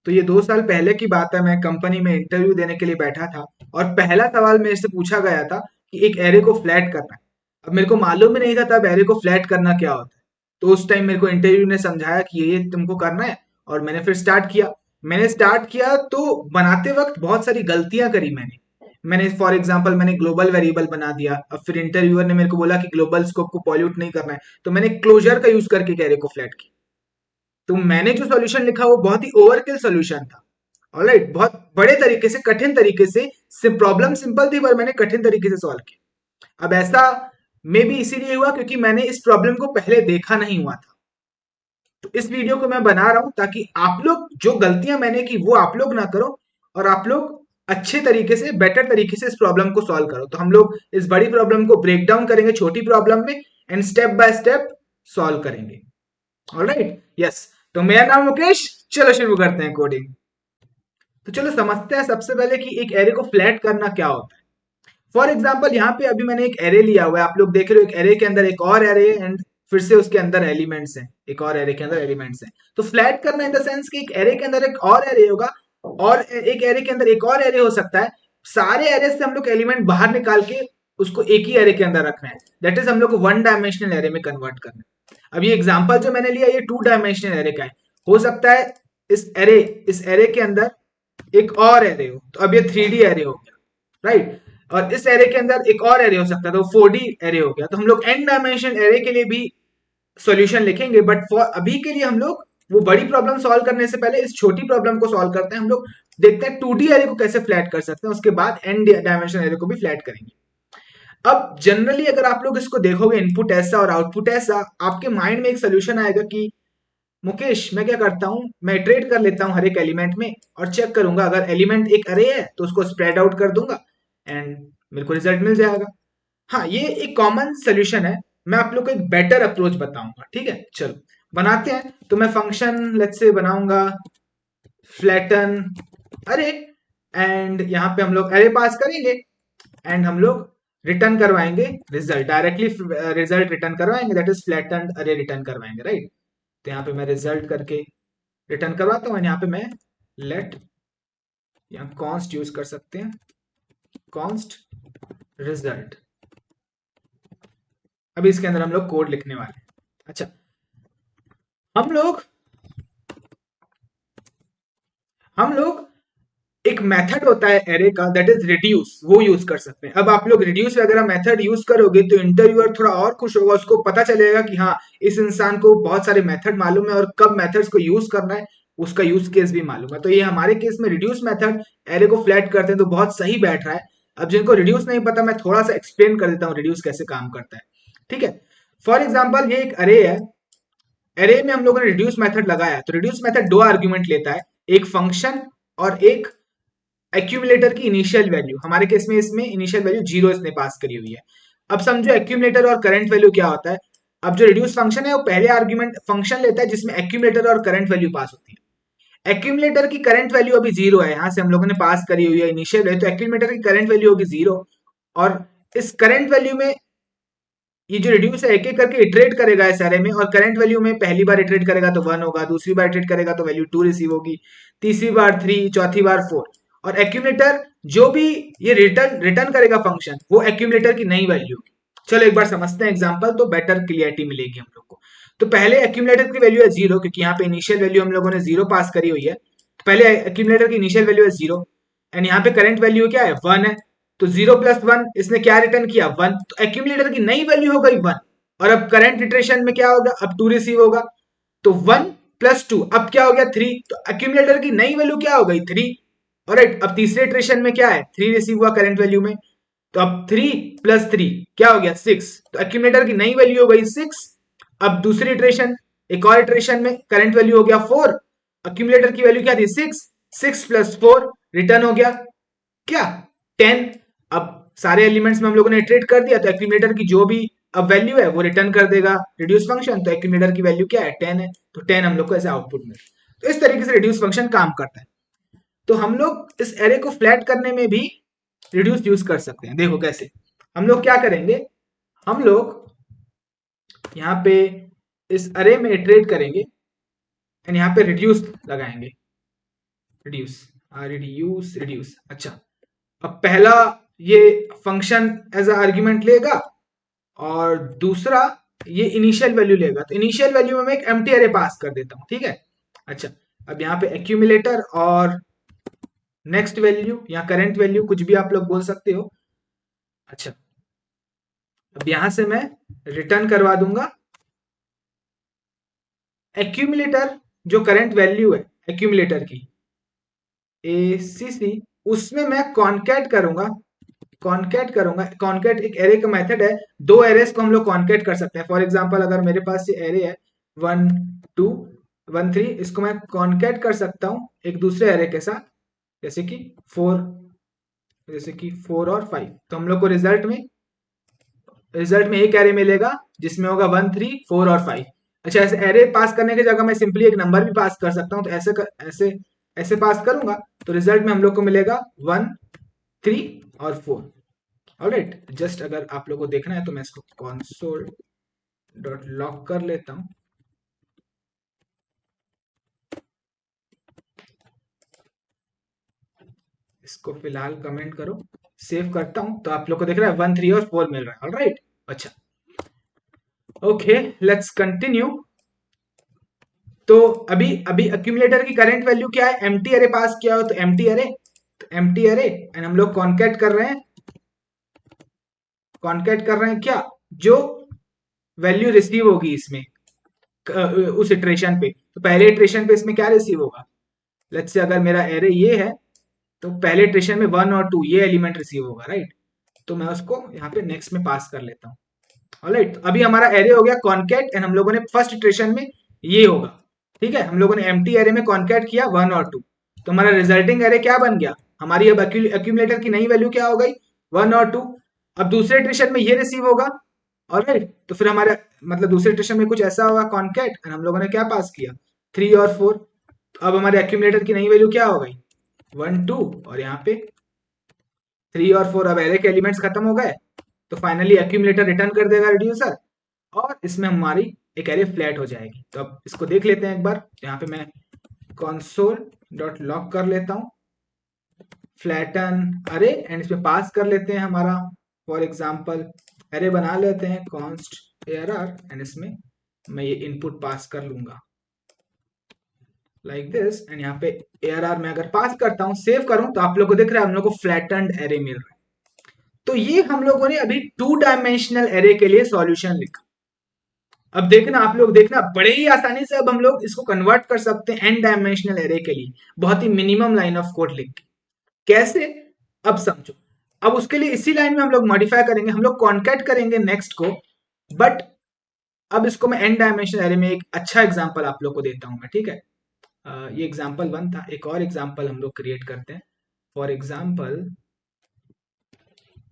तो ये 2 साल पहले की बात है, मैं कंपनी में इंटरव्यू देने के लिए बैठा था और पहला सवाल मेरे से पूछा गया था कि एक एरे को फ्लैट करना है। अब मेरे को मालूम ही नहीं था तब एरे को फ्लैट करना क्या होता है। तो उस टाइम मेरे को इंटरव्यू ने समझाया कि ये तुमको करना है, और मैंने फिर स्टार्ट किया। मैंने स्टार्ट किया तो बनाते वक्त बहुत सारी गलतियां करी मैंने फॉर एग्जांपल मैंने ग्लोबल वेरिएबल बना दिया। अब फिर इंटरव्यूअर ने मेरे को बोला कि ग्लोबल स्कोप को पॉल्यूट नहीं करना है, तो मैंने क्लोजर का यूज करके एरे को फ्लैट किया। तो मैंने जो सॉल्यूशन लिखा वो बहुत ही ओवरकिल सॉल्यूशन था। ऑलराइट, बहुत बड़े तरीके से, कठिन तरीके से। प्रॉब्लम सिंपल थी पर मैंने कठिन तरीके से सॉल्व किया। अब ऐसा मे बी इसीलिए हुआ क्योंकि मैंने इस प्रॉब्लम को पहले देखा नहीं हुआ था। तो इस वीडियो को मैं बना रहा हूं ताकि आप लोग जो गलतियां मैंने की वो आप लोग ना करो, और आप लोग अच्छे तरीके से, बेटर तरीके से इस प्रॉब्लम को सॉल्व करो। तो हम लोग इस बड़ी प्रॉब्लम को ब्रेक डाउन करेंगे छोटी प्रॉब्लम में, and step by step solve करेंगे। Alright, yes. तो मेरा नाम मुकेश, चलो शुरू करते हैं कोडिंग। तो चलो समझते हैं सबसे पहले कि एक एरे को फ्लैट करना क्या होता है। फॉर एग्जाम्पल यहाँ पे अभी मैंने एक एरे लिया हुआ है, आप लोग देख रहे हो, एक एरे के अंदर एक और एरे है, एंड फिर से उसके अंदर एलिमेंट्स हैं, एक और एरे के अंदर एलिमेंट्स हैं। तो फ्लैट करना इन द सेंस कि एक एरे के अंदर एक और एरे होगा, और एक एरे के अंदर एक और एरे हो सकता है। सारे एरे से हम लोग एलिमेंट बाहर निकाल के उसको एक ही एरे के अंदर रखना है। दैट इज हम लोग को वन डायमेंशनल एरे में कन्वर्ट करना है। अब ये एग्जाम्पल जो मैंने लिया ये टू डायमेंशनल एरे का है। हो सकता है इस एरे के अंदर एक और एरे हो, तो अब ये 3D एरे हो गया, राइट। और इस एरे के अंदर एक और एरे हो सकता है, तो 4D एरे हो गया। तो हम लोग एन डायमेंशन एरे के लिए भी सॉल्यूशन लिखेंगे, बट फॉर अभी के लिए हम लोग वो बड़ी प्रॉब्लम सॉल्व करने से पहले इस छोटी प्रॉब्लम को सॉल्व करते हैं। हम लोग देखते हैं 2D एरे को कैसे फ्लैट कर सकते हैं, उसके बाद एन डायमेंशन एरे को भी फ्लैट करेंगे। अब जनरली अगर आप लोग इसको देखोगे, इनपुट ऐसा और आउटपुट ऐसा, आपके माइंड में एक सोल्यूशन आएगा कि मुकेश, मैं क्या करता हूँ, मैं इटरेट कर लेता हूँ हर एक एलिमेंट में और चेक करूंगा, अगर एलिमेंट एक अरे है तो उसको स्प्रेड आउट कर दूंगा एंड मेरे को रिजल्ट मिल जाएगा। हाँ, ये एक कॉमन सोल्यूशन है। मैं आप लोग को एक बेटर अप्रोच बताऊंगा, ठीक है। चलो बनाते हैं। तो मैं फंक्शन लेट्स से बनाऊंगा फ्लैटन अरे, एंड यहाँ पे हम लोग अरे पास करेंगे, एंड हम लोग रिटर्न करवाएंगे रिजल्ट, डायरेक्टली रिजल्ट रिटर्न करवाएंगे, दैट इज फ्लैटन अरे रिटर्न करवाएंगे, राइट। तो यहाँ पे मैं रिजल्ट करके रिटर्न करवाता हूँ, यहाँ पे मैं लेट, यहाँ कॉन्स्ट यूज कर सकते हैं, कॉन्स्ट रिजल्ट। अभी इसके अंदर हम लोग कोड लिखने वाले हैं। अच्छा, हम लोग हम लोग एक मेथड होता है एरे का, दैट इज रिड्यूस, वो यूज कर सकते हैं। अब आप लोग रिड्यूस वगैरह मेथड यूज करोगे तो इंटरव्यूअर थोड़ा और खुश होगा, उसको पता चलेगा कि हाँ, इस इंसान को बहुत सारे मेथड मालूम है और कब मेथड्स को यूज करना है उसका यूज केस भी मालूम है। तो ये हमारे केस में रिड्यूस मेथड एरे को फ्लैट करते हैं तो बहुत सही बैठ रहा है। अब जिनको रिड्यूस नहीं पता, मैं थोड़ा सा एक्सप्लेन कर देता हूँ रिड्यूस कैसे काम करता है, ठीक है। फॉर एग्जाम्पल ये एक अरे है, अरे में हम लोगों ने रिड्यूस मेथड लगाया, तो रिड्यूस मेथड दो आर्ग्यूमेंट लेता है, एक फंक्शन और एक एक्यूमुलेटर की इनिशियल वैल्यू। हमारे केस में इसमें इनिशियल वैल्यू 0 इसने पास करी हुई है। अब समझो एक्यूमुलेटर और करंट वैल्यू क्या होता है। अब जो रिड्यूस फंक्शन है वो पहले आर्ग्यूमेंट फंक्शन लेता है जिसमें एक्यूमुलेटर और करंट वैल्यू पास होती है। एक्यूमुलेटर की करंट वैल्यू अभी 0 है, यहां से हम लोगों ने पास करी हुई है इनिशियल है, तो एक्यूमुलेटर की करंट वैल्यू होगी 0। और इस करंट वैल्यू में ये जो रिड्यूस है एक एक करके इटरेट करेगा इस एरे में, और करंट वैल्यू में पहली बार इटरेट करेगा तो 1 होगा, दूसरी बार इटरेट करेगा तो वैल्यू 2 रिसीव होगी, तीसरी बार 3, चौथी बार 4। और एक्यूमुलेटर जो भी ये रिटर्न रिटर्न करेगा फंक्शन, वो एक्यूमुलेटर की नई वैल्यू होगी। चलो एक बार समझते हैं एग्जांपल, तो बेटर क्लियरिटी मिलेगी हम लोग को। तो पहले एक्यूमुलेटर की वैल्यू है 0, क्योंकि यहाँ पे इनिशियल वैल्यू हम लोगों ने 0 पास करी हुई है, तो पहले एक्यूमुलेटर की इनिशियल वैल्यू है 0, एंड यहाँ पे करंट वैल्यू क्या है 1 है। तो 0 + 1 इसने क्या रिटर्न किया 1, तो एक्यूमुलेटर की नई वैल्यू हो गई 1। और अब करंट इटरेशन में क्या होगा, अब 2 रिसीव होगा, तो 1 + 2 अब क्या हो गया 3, तो एक्यूमुलेटर की नई वैल्यू क्या हो गई 3। और अब तीसरे इटरेशन में क्या है 3 रिसीव हुआ करंट वैल्यू में, तो अब 3 + 3 क्या हो गया 6, तो एक्यूमुलेटर की नई वैल्यू हो गई 6। अब दूसरी इटरेशन, एक और इटरेशन में करंट वैल्यू हो गया 4, एक्यूमुलेटर की वैल्यू क्या थी 6, 6 + 4 रिटर्न हो गया क्या 10। अब सारे एलिमेंट्स में हम लोगों ने इटरेट कर दिया, तो एक्यूमुलेटर की जो भी अब वैल्यू है वो रिटर्न कर देगा रिड्यूस फंक्शन, तो एक्यूमुलेटर की वैल्यू क्या है 10 है, तो 10 हम लोग को ऐसे आउटपुट में। तो इस तरीके से रिड्यूस फंक्शन काम करता है। तो हम लोग इस एरे को फ्लैट करने में भी रिड्यूस यूज कर सकते हैं। देखो कैसे, हम लोग क्या करेंगे, हम लोग यहाँ पे इस अरे में इटरेट करेंगे एंड यहाँ पे रिड्यूस लगाएंगे, रिड्यूस, रिड्यूस रिड्यूस। अच्छा, अब पहला ये फंक्शन एज अ आर्ग्यूमेंट लेगा और दूसरा ये इनिशियल वैल्यू लेगा। तो इनिशियल वैल्यू में मैं एक एम्प्टी अरे पास कर देता हूं, ठीक है। अच्छा, अब यहाँ पे एक्यूमुलेटर और नेक्स्ट वैल्यू या करंट वैल्यू कुछ भी आप लोग बोल सकते हो। अच्छा, अब यहां से मैं रिटर्न करवा दूंगा एक्यूमुलेटर, जो करंट वैल्यू है एक्यूमुलेटर की ACC, उसमें मैं कॉन्कैट करूंगा। कॉन्कैट एक एरे का मेथड है। दो एरेस को हम लोग कॉन्कैट कर सकते हैं। फॉर एग्जांपल अगर मेरे पास ये एरे है 1 2 1 3, इसको मैं कॉन्कैट कर सकता हूं एक दूसरे एरे के साथ, जैसे कि 4, और 5। तो हम लोग को रिजल्ट में एक एरे मिलेगा जिसमें होगा 1 3 4 और 5। अच्छा, ऐसे एरे पास करने की जगह मैं सिंपली एक नंबर भी पास कर सकता हूँ। तो ऐसे पास करूंगा तो रिजल्ट में हम लोग को मिलेगा 1 3 और 4। ऑलराइट, जस्ट अगर आप लोग को देखना है तो मैं इसको console डॉट लॉग कर लेता हूं। इसको फिलहाल कमेंट करो, सेव करता हूं। तो आप लोग को दिख रहा है 1 3 और 4 मिल रहा है। ऑलराइट, अच्छा, ओके, लेट्स कंटिन्यू। तो अभी अभी अक्यूमुलेटर की करंट वैल्यू क्या है? एम्प्टी अरे पास किया हो तो एम्प्टी अरे एंड हम लोग कॉन्कैट कर रहे हैं। क्या? जो वैल्यू रिसीव होगी इसमें उस इटरेशन पे। तो पहले इटरेशन पे इसमें क्या रिसीव होगा? लेट्स से अगर मेरा एरे ये है तो पहले इटरेशन में 1 और 2 ये एलिमेंट रिसीव होगा, राइट। तो मैं उसको यहाँ पे नेक्स्ट में पास कर लेता हूँ। ऑलराइट, तो अभी हमारा एरे हो गया कॉन्कैट एंड हम लोगों ने फर्स्ट इटरेशन में ये होगा, ठीक है। हम लोगों ने एम्प्टी एरे में कॉन्कैट किया 1 और 2, तो हमारा रिजल्टिंग एरे क्या बन गया? हमारी अब एक्यूमुलेटर की नई वैल्यू क्या हो गई? 1 और 2। अब दूसरे इटरेशन में ये रिसीव होगा। ऑलराइट, तो फिर हमारे मतलब दूसरे इटरेशन में कुछ ऐसा होगा कॉन्कैट एंड हम लोगों ने क्या पास किया? 3 और 4। तो अब हमारे एक्यूमुलेटर की नई वैल्यू क्या हो गई? 1 2, और यहाँ पे 3 और 4। अब एरे के एलिमेंट्स खत्म हो गए तो फाइनली एक्यूमुलेटर रिटर्न कर देगा रिड्यूसर और इसमें हमारी एक एरे फ्लैट हो जाएगी। तो अब इसको देख लेते हैं एक बार। यहाँ पे मैं console डॉट लॉग कर लेता हूँ फ्लैटन अरे एंड इसमें पास कर लेते हैं हमारा फॉर एग्जांपल अरे बना लेते हैं const arr एंड इसमें मैं ये इनपुट पास कर लूंगा लाइक दिस। एंड यहाँ पे arr में अगर पास करता हूँ, सेव करूं, तो आप लोग को दिख रहा है हम लोग को फ्लैटेंड एरे मिल रहा है। तो ये हम लोगों ने अभी 2 डायमेंशनल एरे के लिए सॉल्यूशन लिखा। अब देखना, आप लोग देखना, बड़े ही आसानी से अब हम लोग इसको कन्वर्ट कर सकते हैं n डायमेंशनल एरे के लिए, बहुत ही मिनिमम लाइन ऑफ कोड लिख के। कैसे? अब समझो। अब उसके लिए इसी लाइन में हम लोग मॉडिफाई करेंगे, हम लोग कॉन्कैट करेंगे नेक्स्ट को। बट अब इसको मैं n डायमेंशनल एरे में एक अच्छा एग्जांपल आप लोग को देता हूं मैं, ठीक है। ये एग्जांपल 1 था, एक और एग्जांपल हम लोग क्रिएट करते हैं। फॉर एग्जांपल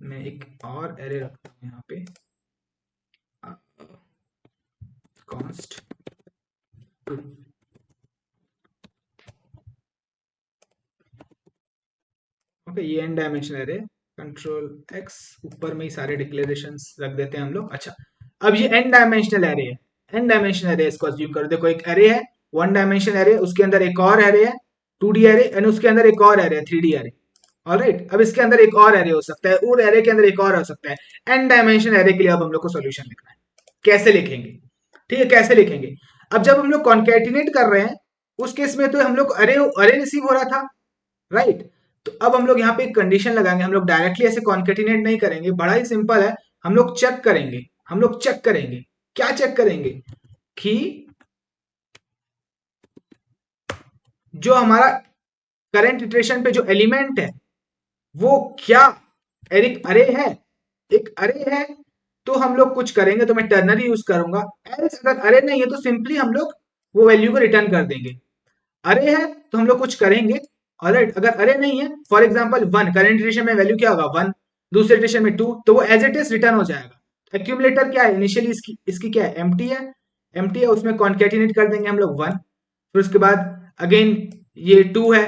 मैं एक और एरे रखता हूं यहाँ पे const ओके, ये n dimensional array, control x, ऊपर में ही सारे डिक्लेरेशंस रख देते हैं हम लोग। अच्छा, अब ये n डायमेंशनल एरे है। n डायमेंशनल एरे इसको अज्यूम करो। देखो, एक एरे है 1 डायमेंशनल एरे, उसके अंदर एक और एरे है 2D एरे एंड उसके अंदर एक और एरे है 3D एरे। ऑलराइट, अब इसके अंदर एक और एरे हो सकता है और एरे के अंदर एक और हो सकता है। n डायमेंशनल एरे के लिए अब हम लोग को सॉल्यूशन लिखना है। कैसे लिखेंगे? ठीक है, कैसे लिखेंगे? अब जब हम लोग कॉन्कैटिनेट कर रहे हैं उस केस में तो हम लोग अरे अरे रिसीव हो रहा था, राइट। तो अब हम लोग यहाँ पे एक कंडीशन लगाएंगे। हम लोग डायरेक्टली ऐसे कॉन्केटिनेट नहीं करेंगे, बड़ा ही सिंपल है। हम लोग चेक करेंगे। क्या चेक करेंगे? कि जो हमारा करंट इटरेशन पे जो एलिमेंट है वो क्या एक अरे है, तो हम लोग कुछ करेंगे, तो मैं टर्नरी यूज करूंगा। एल्स अगर अरे नहीं है तो सिंपली हम लोग वो वैल्यू को रिटर्न कर देंगे। अरे है तो हम लोग कुछ करेंगे। ऑलराइट, अगर अरे नहीं है, फॉर एग्जांपल 1, करंट इटरेशन में वैल्यू क्या होगा? 1, दूसरे इटरेशन में 2, तो वो एज इट इज रिटर्न हो जाएगा। एक्यूमुलेटर क्या है? इनिशियली इसकी क्या है? एम्प्टी है, उसमें कॉन्केटिनेट कर देंगे हम लोग 1। फिर उसके बाद अगेन ये 2 है।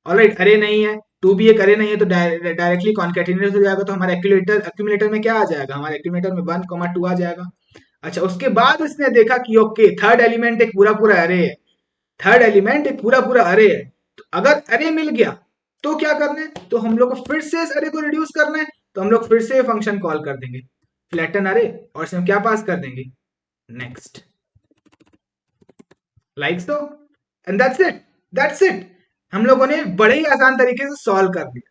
ऑलराइट, अरे नहीं है, 2 भी एक अरे नहीं है, तो डायरेक्टली कॉन्केटिनेट हो जाएगा। तो हमारे एक्यूमुलेटर में क्या आ जाएगा? हमारे एक्यूमुलेटर में 1 2 आ जाएगा। अच्छा, उसके बाद उसने देखा कि ओके, थर्ड एलिमेंट एक पूरा पूरा अरे है। अगर अरे मिल गया तो क्या करना है, तो हम लोग को फिर से इस अरे को रिड्यूस करना है, तो हम लोग फिर से फंक्शन कॉल कर देंगे फ्लैटन अरे, और इसमें क्या पास कर देंगे, नेक्स्ट, लाइक्स तो, एंड दैट्स इट हम लोगों ने बड़े ही आसान तरीके से सॉल्व कर दिया,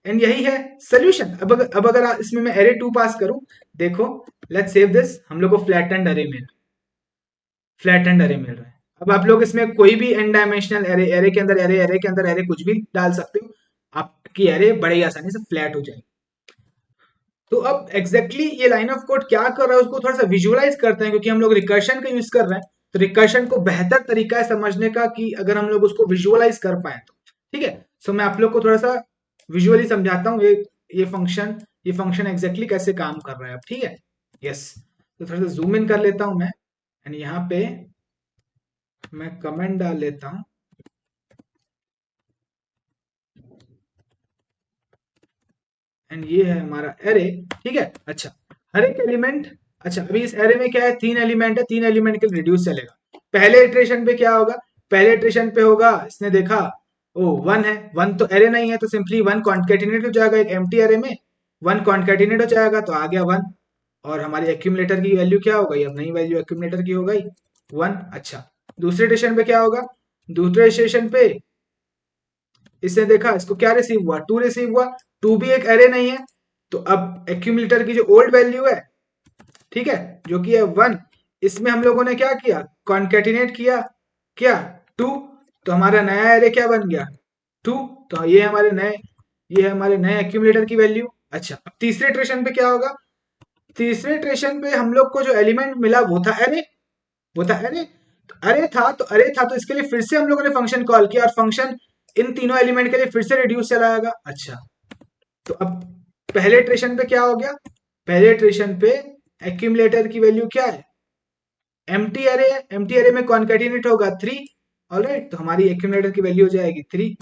एंड यही है सोल्यूशन। अब अगर इसमें मैं एरे 2 पास करूं, देखो, लेट्स सेव दिस, हम लोग को फ्लैटेंड अरे मिल रहा है। अब आप लोग इसमें कोई भी एन डायमेंशनल एरे, एरे के अंदर एरे, एरे के अंदर एरे कुछ भी डाल सकते हो, आपकी एरे बड़े ही आसानी से फ्लैट हो जाएगी। तो अब एग्जैक्टली ये लाइन ऑफ कोड क्या कर रहा है उसको थोड़ा सा विजुअलाइज करते हैं, क्योंकि हम लोग रिकर्शन का यूज कर रहे हैं, तो रिकर्शन को बेहतर तरीका है समझने का कि अगर हम लोग उसको विजुअलाइज कर पाए तो, ठीक है। सो मैं आप लोग को थोड़ा सा विजुअली समझाता हूँ ये फंक्शन एग्जैक्टली कैसे काम कर रहा है अब, ठीक है। यस, तो थोड़ा सा जूम इन कर लेता हूँ मैं, एंड यहाँ पे मैं कमेंट डाल लेता हूँ, एंड ये है हमारा एरे, ठीक है। अच्छा, हर एक एलिमेंट, अच्छा अभी इस एरे में क्या है, 3 एलिमेंट है, 3 एलिमेंट के लिए रिड्यूस चलेगा। पहले इटरेशन पे क्या होगा, पहले इटरेशन पे होगा, इसने देखा ओ 1 है, 1 तो एरे नहीं है, तो सिंपली 1 कॉन्केटिनेट हो जाएगा, एक एम्प्टी एरे में 1 कॉन्केटिनेट हो जाएगा, तो आ गया 1। और हमारी एक्यूमुलेटर की वैल्यू क्या हो गई, अब नई वैल्यू एक्यूमुलेटर की हो गई 1। अच्छा, दूसरे इटरेशन पे क्या होगा, दूसरे इटरेशन पे इसने देखा इसको क्या रिसीव हुआ, 2 रिसीव हुआ, 2 भी एक एरे नहीं है, तो अब एक्यूमुलेटर की जो ओल्ड वैल्यू है, ठीक है, जो कि है 1, इसमें हम लोगों ने क्या किया, कॉन्केटिनेट किया, क्या 2, तो हमारा नया एरे क्या बन गया 2, तो ये हमारे नए एक्यूमुलेटर की वैल्यू। अच्छा, अब तीसरे इटरेशन पे क्या होगा, तीसरे इटरेशन पे हम लोग को जो एलिमेंट मिला वो था एरे, तो इसके लिए फिर से हम लोगों ने फंक्शन कॉल किया, और फंक्शन इन तीनों एलिमेंट के लिए फिर से रिड्यूस चलाएगा। अच्छा, तो अब पहले इटरेशन पे क्या हो गया, पहले इटरेशन पे एक्यूमुलेटर की वैल्यू क्या है, एम्प्टी एरे में कॉन्केटिनेट होगा 3, ऑलराइट, तो हमारी एक्यूमुलेटर की वैल्यू हो जाएगी 3,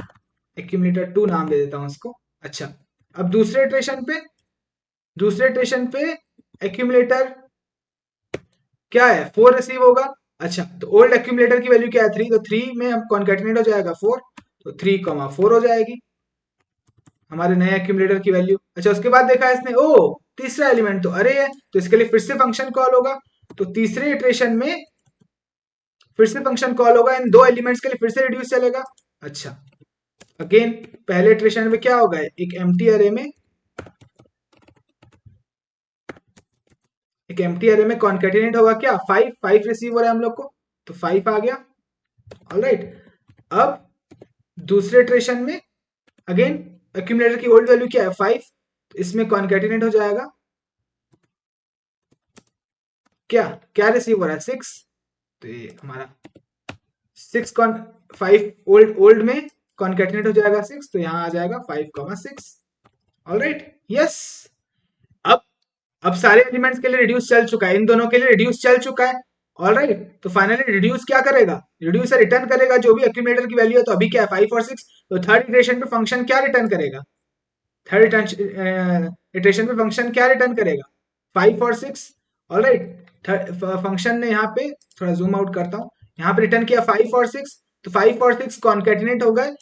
एक्यूमुलेटर 2 नाम दे देता हूं इसको। अच्छा, अब दूसरे इटरेशन पे एक्यूमुलेटर क्या है, 4 रिसीव होगा। अच्छा, तो ओल्ड एक्यूमुलेटर की वैल्यू क्या है 3, तो 3 में अब कॉन्केटिनेट हो जाएगा 4, तो 3,4 हो जाएगी हमारे नए एक्यूमुलेटर की वैल्यू। अच्छा, उसके बाद देखा इसने, ओ तीसरा एलिमेंट तो अरे है, तो इसके लिए फिर से फंक्शन कॉल होगा, तो तीसरे इटरेशन में फिर से फंक्शन कॉल होगा, इन दो एलिमेंट्स के लिए फिर से रिड्यूस चलेगा। अच्छा, अगेन पहले इटरेशन में क्या होगा, एक एम्प्टी एरे में कॉन्केटिनेट होगा क्या, 5 रिसीव हो रहा है हम लोग को, तो 5 आ गया, ऑलराइट। अब दूसरे इटरेशन में अगेन एक्यूमुलेटर की ओल्ड वैल्यू क्या है 5, तो इसमें कॉन्केटिनेट हो जाएगा, क्या क्या रिसीव हो रहा है 6, तो ये हमारा 6 कॉन 5 ओल्ड में कॉन्केटिनेट हो जाएगा 6, तो यहाँ आ जाएगा 5,6, ऑलराइट। यस, अब अब सारे एलिमेंट्स के लिए रिड्यूस चल चुका है, इन दोनों के लिए रिड्यूस चल चुका है, ऑलराइट। तो फाइनली रिड्यूस क्या करेगा, रिड्यूस रिटर्न करेगा जो भी एक्यूमुलेटर की वैल्यू है, तो अभी क्या है 5 और 6, तो थर्ड इटरेशन पे फंक्शन क्या रिटर्न करेगा, थर्ड इटरेशन पे फंक्शन क्या रिटर्न करेगा 5 और 6, ऑलराइट। फंक्शन ने यहाँ पे थोड़ा जूम आउट करता हूँ, यहाँ पे रिटर्न किया 5 और 6, तो 5 और 6 कॉन्केटिनेट हो गए,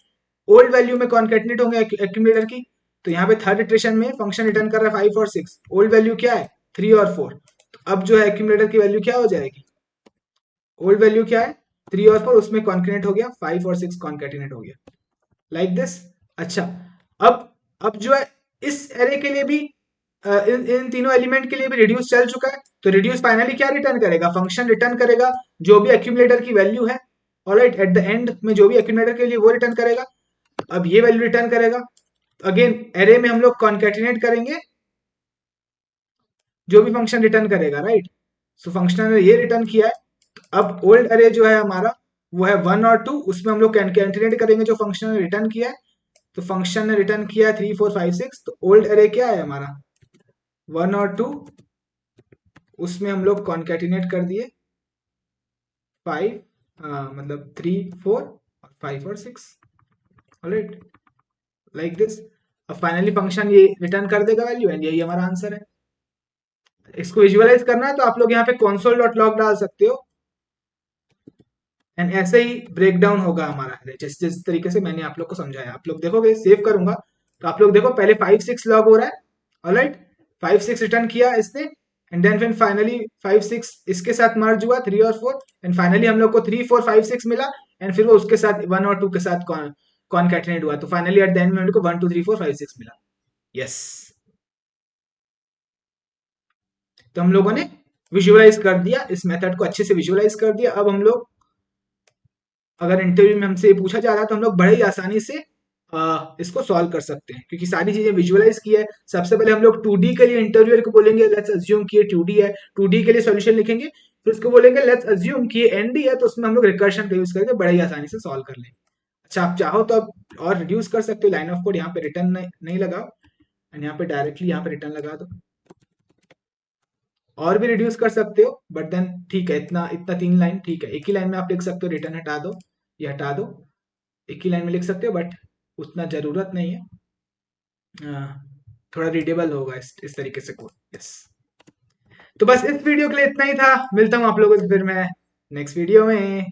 ओल्ड वैल्यू में कॉन्केटिनेट होंगे एक्यूमुलेटर की, तो यहाँ पे थर्ड इटरेशन में फंक्शन रिटर्न कर रहा है 5 और 6, ओल्ड वैल्यू क्या है 3 और 4, तो अब जो है एक्यूमुलेटर की वैल्यू क्या हो जाएगी, ओल्ड वैल्यू क्या है 3 और 4, उसमें कॉन्केटिनेट हो गया 5 और 6 कॉन्केटिनेट हो गया, लाइक दिस। अच्छा, अब अब जो है इस एरे के लिए भी इन तीनों एलिमेंट के लिए भी रिड्यूस चल चुका है, तो रिड्यूस फाइनली क्या रिटर्न करेगा, फंक्शन रिटर्न करेगा जो भी एक्यूमुलेटर की वैल्यू है, ऑलराइट, एट द एंड में जो भी एक्यूमुलेटर के लिए वो रिटर्न करेगा, अब ये वैल्यू रिटर्न करेगा। अगेन एरे में हम लोग कॉन्केटिनेट करेंगे जो भी फंक्शन रिटर्न करेगा, राइट। सो फंक्शन ने ये रिटर्न किया है, अब ओल्ड एरे जो है हमारा वो है 1 और 2, उसमें हम लोग कॉन्केटिनेट करेंगे जो फंक्शन ने रिटर्न किया है, तो फंक्शन ने रिटर्न किया है 3, 4, 5, 6, तो ओल्ड एरे क्या है हमारा 1 और 2, उसमें हम लोग कॉन्केटिनेट कर दिए 5, मतलब 3, 4 और 5 और 6, ऑलराइट, लाइक दिस। अब फाइनली फंक्शन ये रिटर्न कर देगा वैल्यू, एंड यही हमारा आंसर है। इसको विजुअलाइज करना है तो आप लोग यहाँ पे console.log डाल सकते हो, एंड ऐसे ही ब्रेक डाउन होगा हमारा, जिस जिस तरीके से मैंने आप लोग को समझाया। आप लोग देखोगे, सेव करूंगा तो आप लोग देखो पहले 5 6 लॉग हो रहा है, ऑलराइट, 5 6 रिटर्न किया इसने, एंड देन फिर फाइनली 5 6 इसके साथ मर्ज हुआ 3 और 4, एंड फाइनली हम लोग को 3 4 5 6 मिला, एंड फिर वो उसके साथ 1 और 2 के साथ कॉनकैटिनेट हुआ, तो फाइनली एट द एंड में हमको 1 2 3 4 5 6 मिला। यस, तो हम लोगों ने विजुअलाइज कर दिया, इस मेथड को अच्छे से विजुअलाइज कर दिया। अब हम लोग, अगर इंटरव्यू में हमसे पूछा जा रहा है तो हम लोग बड़े ही आसानी से इसको सॉल्व कर सकते हैं, क्योंकि सारी चीजें विजुअलाइज की है। सबसे पहले हम लोग 2D के लिए इंटरव्यूअर को बोलेंगे लेट्स अज्यूम कि ये 2D है, 2D के लिए सॉल्यूशन लिखेंगे, फिर उसको बोलेंगे लेट्स अज्यूम कि ये ND है, तो उसमें हम लोग रिकर्शन का यूज करके बड़े ही आसानी से सॉल्व कर लेंगे। अच्छा, आप चाहो तो आप और रिड्यूस कर सकते हो, लाइन ऑफ कोड यहाँ पे रिटर्न नहीं लगाओ, एंड यहाँ पे डायरेक्टली यहाँ पे रिटर्न लगा दो, और भी रिड्यूस कर सकते हो, बट देन ठीक है, इतना इतना 3 लाइन ठीक है। एक ही लाइन में आप लिख सकते हो रिटर्न हटा दो, ये हटा दो, एक ही लाइन में लिख सकते हो, बट उतना जरूरत नहीं है। थोड़ा रीडेबल होगा इस तरीके से कोड। यस, तो बस इस वीडियो के लिए इतना ही था, मिलता हूँ आप लोगों से फिर मैं नेक्स्ट वीडियो में।